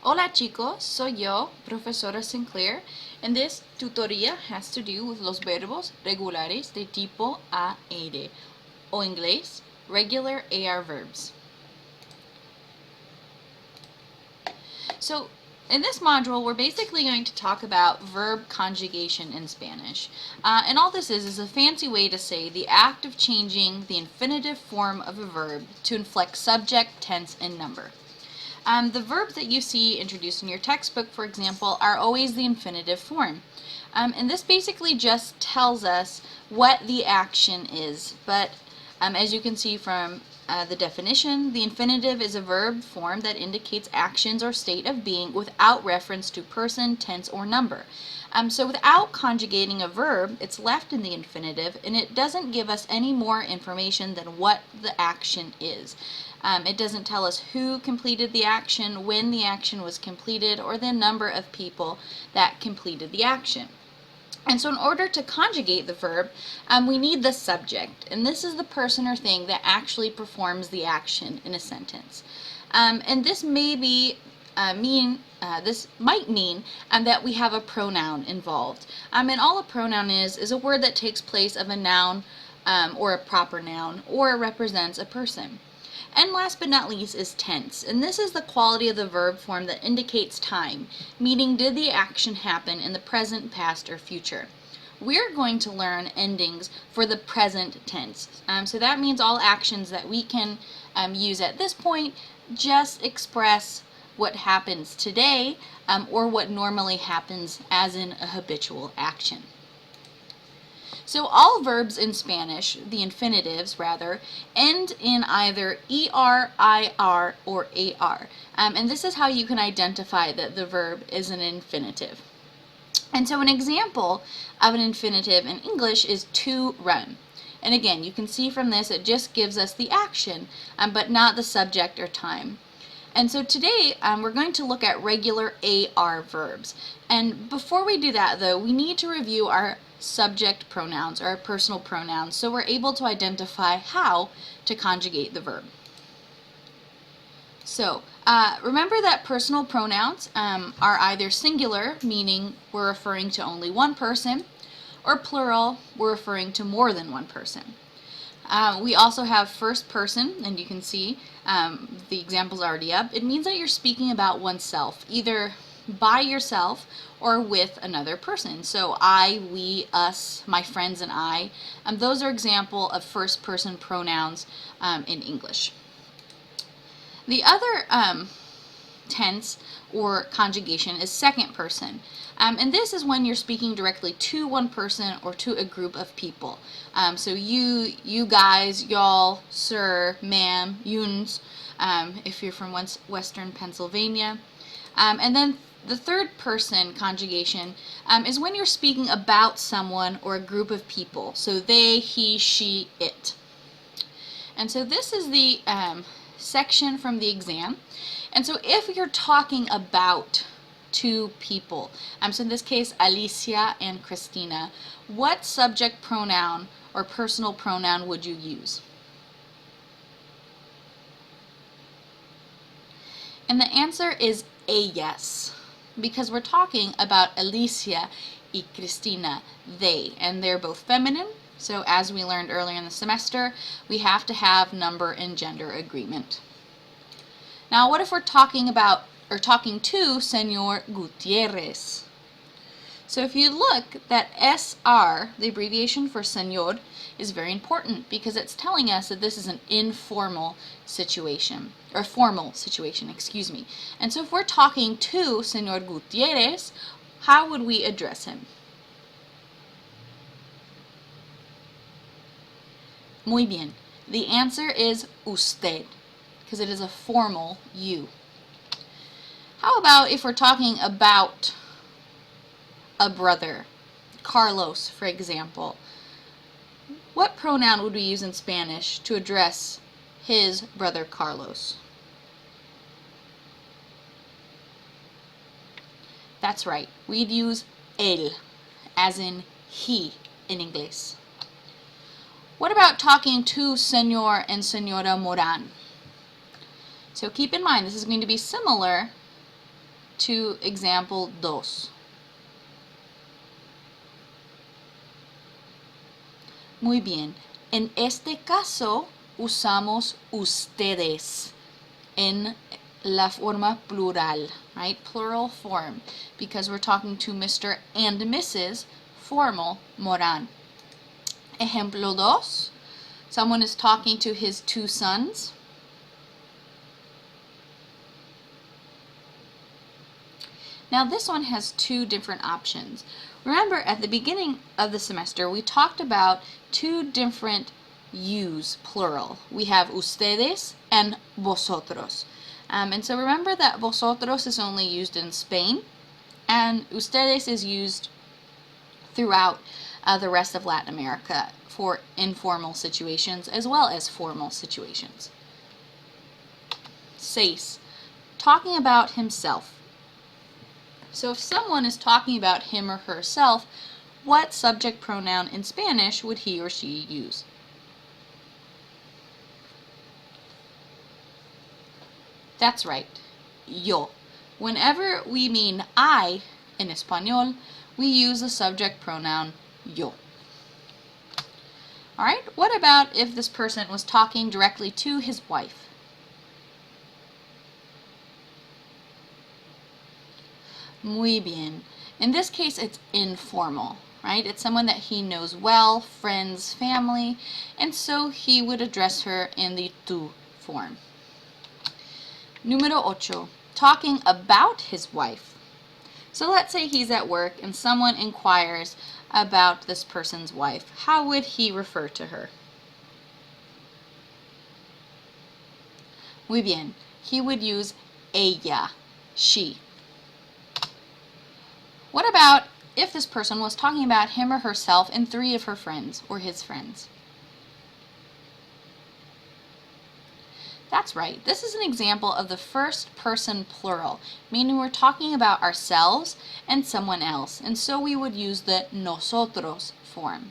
Hola chicos, soy yo, profesora Sinclair, and this tutoría has to do with los verbos regulares de tipo AR, o inglés, regular AR verbs. So, in this module, we're basically going to talk about verb conjugation in Spanish. And all this is a fancy way to say the act of changing the infinitive form of a verb to inflect subject, tense, and number. The verbs that you see introduced in your textbook, for example, are always the infinitive form. And this basically just tells us what the action is. But as you can see from the definition, the infinitive is a verb form that indicates actions or state of being without reference to person, tense, or number. So without conjugating a verb, it's left in the infinitive, and it doesn't give us any more information than what the action is. It doesn't tell us who completed the action, when the action was completed, or the number of people that completed the action. And so in order to conjugate the verb, we need the subject. And this is the person or thing that actually performs the action in a sentence. And this may be this might mean that we have a pronoun involved. And all a pronoun is a word that takes place of a noun or a proper noun or represents a person. And last but not least is tense, and this is the quality of the verb form that indicates time, meaning did the action happen in the present, past, or future. We're going to learn endings for the present tense. So that means all actions that we can use at this point just express what happens today or what normally happens as in a habitual action. So all verbs in Spanish, the infinitives rather, end in either ER, IR, or AR. And this is how you can identify that the verb is an infinitive. And so an example of an infinitive in English is to run. And again, you can see from this it just gives us the action, but not the subject or time. And so today we're going to look at regular AR verbs. And before we do that though, we need to review our subject pronouns or our personal pronouns so we're able to identify how to conjugate the verb. So remember that personal pronouns are either singular, meaning we're referring to only one person, or plural, we're referring to more than one person. We also have first person, and you can see the example's already up. It means that you're speaking about oneself, either by yourself or with another person. So I, we, us, my friends, and I. Those are example of first person pronouns in English. The other tense or conjugation is second person. And this is when you're speaking directly to one person or to a group of people. So you guys, y'all, sir, ma'am, yuns, if you're from Western Pennsylvania. And then the third person conjugation is when you're speaking about someone or a group of people. So they, he, she, it. And so this is the section from the exam. And so if you're talking about two people, so in this case Alicia and Christina, what subject pronoun or personal pronoun would you use? And the answer is ellas, because we're talking about Alicia y Cristina, they, and they're both feminine. So as we learned earlier in the semester, we have to have number and gender agreement. Now what if we're talking about or talking to Senor Gutierrez? So if you look, that SR, the abbreviation for Senor, is very important because it's telling us that this is an informal situation, or formal situation, excuse me. And so if we're talking to Senor Gutierrez, how would we address him? Muy bien. The answer is usted, because it is a formal you. How about if we're talking about a brother, Carlos, for example? What pronoun would we use in Spanish to address his brother Carlos? That's right, we'd use él, as in he in English. What about talking to Senor and Senora Moran? So keep in mind, this is going to be similar to example dos. Muy bien. En este caso, usamos ustedes en la forma plural, right? Plural form, because we're talking to Mr. and Mrs. Formal Moran. Ejemplo dos. Someone is talking to his two sons. Now this one has two different options. Remember, at the beginning of the semester, we talked about two different yous, plural. We have ustedes and vosotros. And so remember that vosotros is only used in Spain, and ustedes is used throughout the rest of Latin America for informal situations as well as formal situations. 6. Talking about himself. So if someone is talking about him or herself, what subject pronoun in Spanish would he or she use? That's right, yo. Whenever we mean I in Espanol, we use the subject pronoun yo. Alright, what about if this person was talking directly to his wife? Muy bien. In this case, it's informal, right? It's someone that he knows well, friends, family, and so he would address her in the tú form. Número 8. Talking about his wife. So let's say he's at work and someone inquires about this person's wife. How would he refer to her? Muy bien. He would use ella, she. What about if this person was talking about him or herself and 3 of her friends or his friends? That's right. This is an example of the first person plural, meaning we're talking about ourselves and someone else, and so we would use the nosotros form.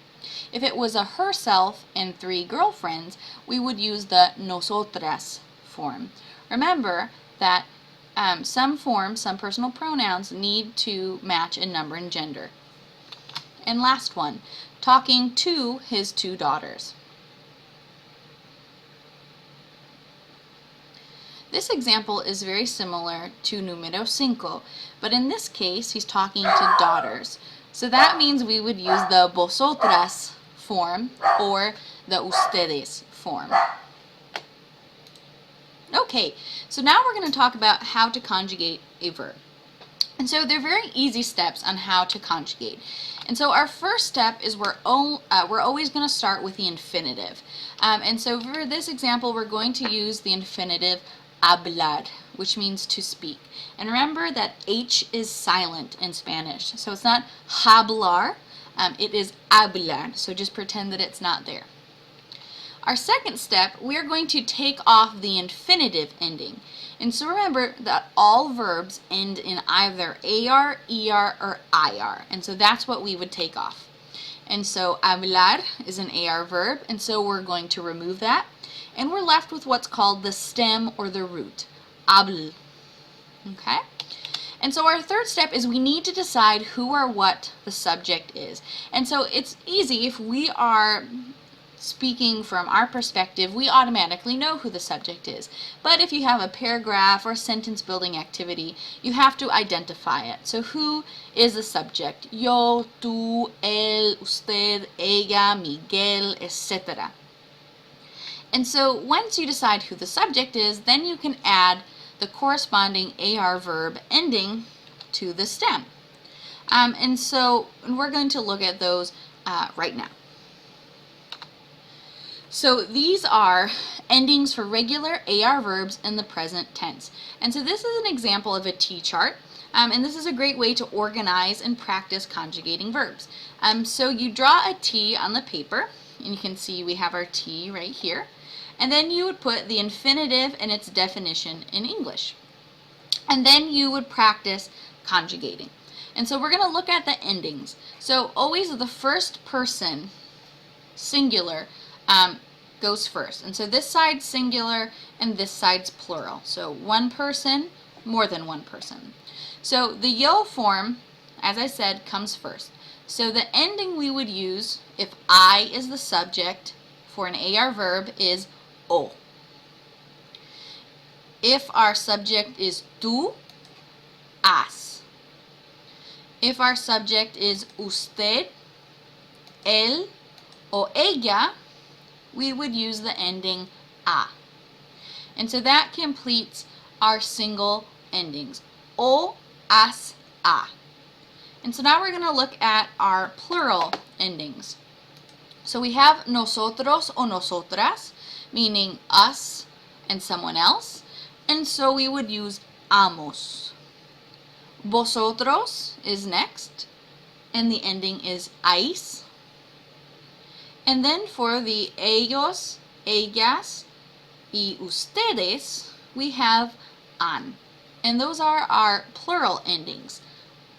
If it was a herself and 3 girlfriends, we would use the nosotras form. Remember that some personal pronouns need to match in number and gender. And last one, talking to his 2 daughters. This example is very similar to número 5, but in this case he's talking to daughters. So that means we would use the vosotras form or the ustedes form. Okay, so now we're going to talk about how to conjugate a verb. And so they're very easy steps on how to conjugate. And so our first step is we're always going to start with the infinitive. And so for this example, we're going to use the infinitive hablar, which means to speak. And remember that H is silent in Spanish. So it's not hablar, it is hablar. So just pretend that it's not there. Our second step, we are going to take off the infinitive ending. And so remember that all verbs end in either AR, ER, or IR. And so that's what we would take off. And so hablar is an AR verb, and so we're going to remove that. And we're left with what's called the stem or the root, habl. Okay? And so our third step is we need to decide who or what the subject is. And so it's easy if we are speaking from our perspective, we automatically know who the subject is. But if you have a paragraph or sentence building activity, you have to identify it. So who is the subject? Yo, tú, él, usted, ella, Miguel, etc. And so once you decide who the subject is, then you can add the corresponding AR verb ending to the stem. And so we're going to look at those right now. So these are endings for regular AR verbs in the present tense. And so this is an example of a T-chart, and this is a great way to organize and practice conjugating verbs. So you draw a T on the paper, and you can see we have our T right here, and then you would put the infinitive and its definition in English. And then you would practice conjugating. And so we're going to look at the endings. So always the first person, singular, goes first. And so this side's singular and this side's plural. So one person, more than one person. So the yo form, as I said, comes first. So the ending we would use if I is the subject for an AR verb is o. If our subject is tú, has. If our subject is usted, él, o ella, we would use the ending a. And so that completes our single endings. O, as, a. And so now we're going to look at our plural endings. So we have nosotros o nosotras, meaning us and someone else. And so we would use amos. Vosotros is next, and the ending is ais. And then for the ellos, ellas, y ustedes, we have an. And those are our plural endings.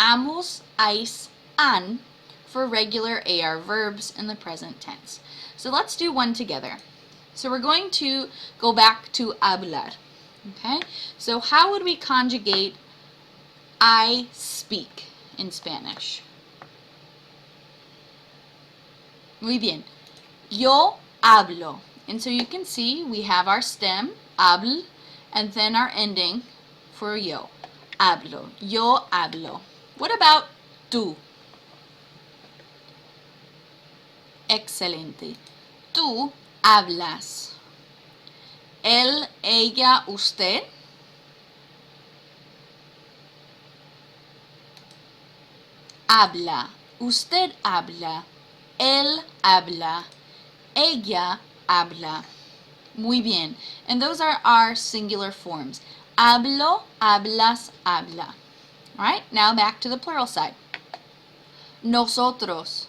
Amos, ais, an for regular AR verbs in the present tense. So let's do one together. So we're going to go back to hablar. Okay? So how would we conjugate I speak in Spanish? Muy bien. Yo hablo. And so you can see we have our stem, habl, and then our ending for yo. Hablo. Yo hablo. What about tú? Excelente. Tú hablas. Él, ella, usted. Habla. Usted habla. Él habla. Ella habla. Muy bien. And those are our singular forms. Hablo, hablas, habla. All right, now back to the plural side. Nosotros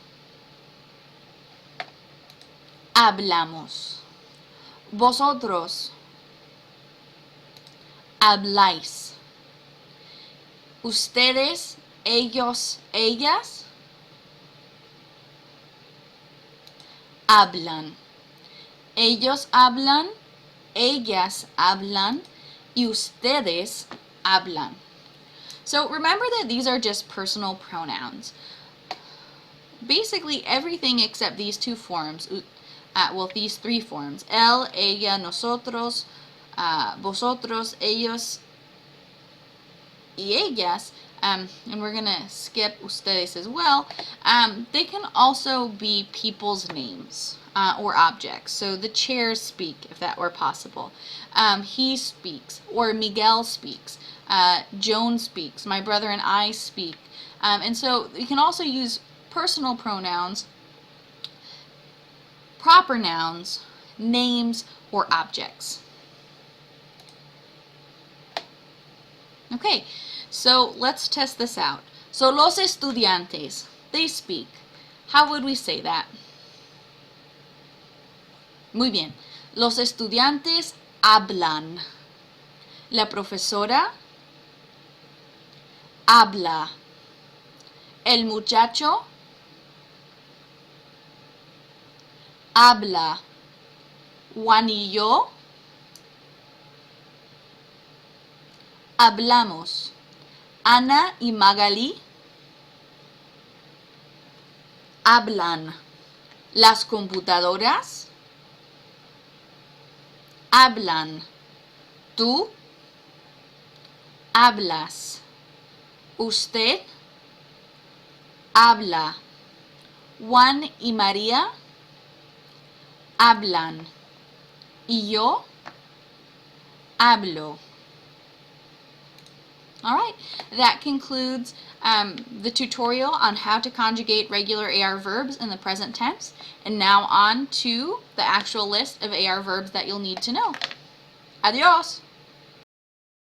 hablamos. Vosotros habláis. Ustedes, ellos, ellas hablan. Ellos hablan, ellas hablan, y ustedes hablan. So remember that these are just personal pronouns. Basically everything except these two forms, these three forms, él, ella, nosotros, vosotros, ellos, y ellas, and we're going to skip ustedes as well, they can also be people's names or objects. So the chairs speak, if that were possible. He speaks, or Miguel speaks. Joan speaks. My brother and I speak. And so you can also use personal pronouns, proper nouns, names, or objects. Okay, so let's test this out. So los estudiantes, they speak. How would we say that? Muy bien. Los estudiantes hablan. La profesora habla. El muchacho habla. Juan y yo hablamos. Ana y Magali hablan. Las computadoras hablan. Tú hablas. Usted habla. Juan y María hablan. Y yo hablo. All right, that concludes the tutorial on how to conjugate regular AR verbs in the present tense. And now on to the actual list of AR verbs that you'll need to know. Adios!